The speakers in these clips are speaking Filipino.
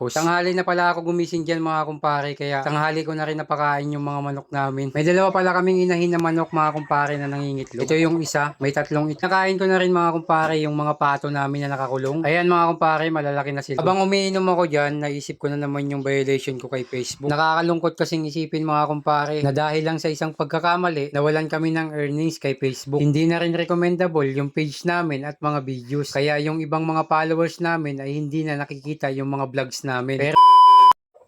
matapos. Tanghali na pala ako gumising dyan mga kumpare, kaya tanghali ko na rin napakain yung mga manok namin. May dalawa pala kaming inahin na manok mga kumpare na nangingitlog. Ito yung isa, may tatlong itlog. Nakain ko na rin mga kumpare yung mga pato namin na nakakulong. Ayan mga kumpare, malalaki na sila. Habang umiinom ako dyan, naisip ko na naman yung violation ko kay Facebook. Nakakalungkot kasing isipin mga kumpare na dahil lang sa isang pagkakamali, nawalan kami ng earnings kay Facebook. Hindi na rin recommendable yung page namin at mga videos. Kaya yung ibang mga followers namin ay hindi na nakikita yung mga vlogs namin. Pero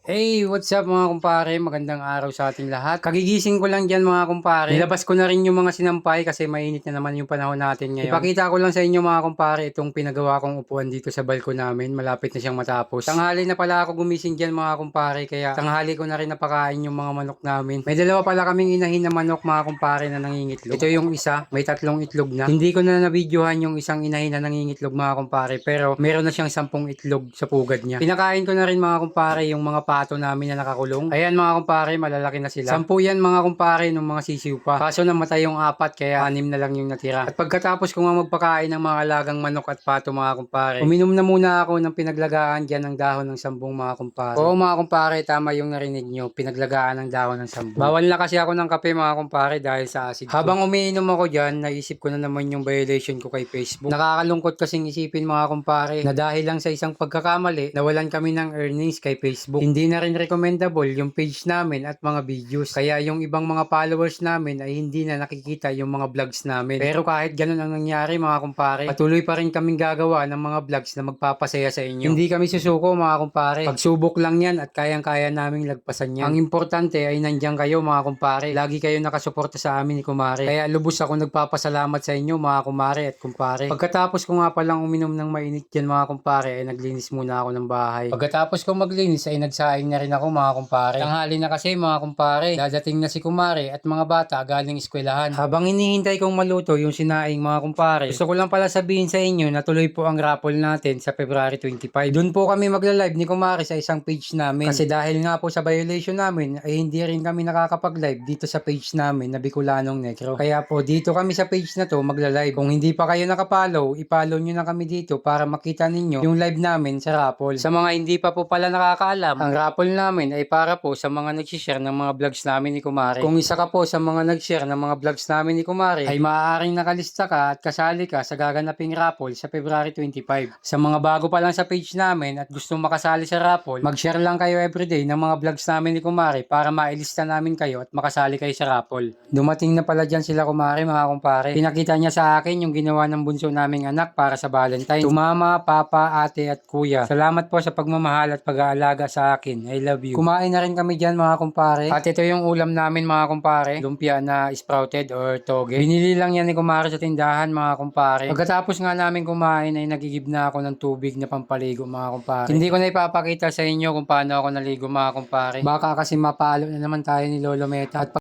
hey, what's up mga kumpare? Magandang araw sa ating lahat. Kagigising ko lang dyan mga kumpare. Nilabas ko na rin yung mga sinampay kasi mainit na naman yung panahon natin ngayon. Ipakita ko lang sa inyo mga kumpare itong pinagawa kong upuan dito sa balkon namin. Malapit na siyang matapos. Tanghali na pala ako gumising dyan mga kumpare, kaya tanghali ko na rin napakain yung mga manok namin. May dalawa pala kaming inahin na manok mga kumpare na nangingitlog. Ito yung isa, may tatlong itlog na. Hindi ko na nabidyohan yung isang inahin na nangingitlog mga kumpare, pero meron na siyang 10 itlog sa pugad niya. Pinakain ko na rin mga kumpare yung mga pato namin na nakakulong. Ayan mga kumpare, malalaki na sila. 10 yan mga kumpare nung mga sisiw pa. Kaso namatay yung 4, kaya 6 na lang yung natira. At pagkatapos ko nga magpakain ng mga alagang manok at pato mga kumpare, uminom na muna ako ng pinaglagaan dyan ng dahon ng sambong mga kumpare. Oo mga kumpare, tama yung narinig nyo, pinaglagaan ng dahon ng sambong. Bawal na kasi ako ng kape mga kumpare dahil sa acid. Habang umiinom ako dyan, naisip ko na naman yung violation ko kay Facebook. Nakakalungkot kasing isipin mga kumpare na dahil lang sa isang pagkakamali, nawalan kami ng earnings kay Facebook. Hindi na rin recommendable yung page namin at mga videos. Kaya yung ibang mga followers namin ay hindi na nakikita yung mga vlogs namin. Pero kahit ganun ang nangyari mga kumpare, patuloy pa rin kaming gagawa ng mga vlogs na magpapasaya sa inyo. Hindi kami susuko mga kumpare. Pagsubok lang yan at kayang-kaya naming lagpasan yan. Ang importante ay nandiyan kayo mga kumpare. Lagi kayo nakasuporta sa amin ni kumare. Kaya lubos ako nagpapasalamat sa inyo mga kumare at kumpare. Pagkatapos ko nga palang uminom ng mainit yan mga kumpare, ay naglinis muna ako ng bahay. Pagkatapos ko maglinis ay nagsaing na rin ako mga kumpare. Tanghali na kasi mga kumpare, dadating na si kumare at mga bata galing eskwelahan. Habang hinihintay kong maluto yung sinaing mga kumpare, gusto ko lang pala sabihin sa inyo na tuloy po ang raffle natin sa February 25. Doon po kami magla-live ni kumare sa isang page namin. Kasi dahil nga po sa violation namin, ay hindi rin kami nakakapag-live dito sa page namin na Bicolanong Negro. Kaya po dito kami sa page na to magla-live. Kung hindi pa kayo nakapollow, i-follow nyo na kami dito para makita ninyo yung live namin sa raffle. Sa mga hindi pa po pala nakakaalam, ang raffle namin ay para po sa mga nag-share ng mga vlogs namin ni kumare. Kung isa ka po sa mga nag-share ng mga vlogs namin ni kumare, ay maaaring nakalista ka at kasali ka sa gaganaping raffle sa February 25. Sa mga bago pa lang sa page namin at gustong makasali sa raffle, mag-share lang kayo everyday ng mga vlogs namin ni kumare para mailista namin kayo at makasali kayo sa raffle. Dumating na pala dyan sila kumare mga kumpare. Pinakita niya sa akin yung ginawa ng bunso naming anak para sa Valentine. Tumama, papa, ate at kuya. Salamat po sa pagmamahal at pag-aalaga sa akin. I love you. Kumain na rin kami dyan mga kumpare. At ito yung ulam namin mga kumpare. Lumpia na sprouted or toge. Binili lang yan ni kumare sa tindahan mga kumpare. Pagkatapos nga namin kumain ay nagigib na ako ng tubig na pampaligo mga kumpare. Hindi ko na ipapakita sa inyo kung paano ako naligo mga kumpare. Baka kasi mapalo na naman tayo ni Lolo Meta. At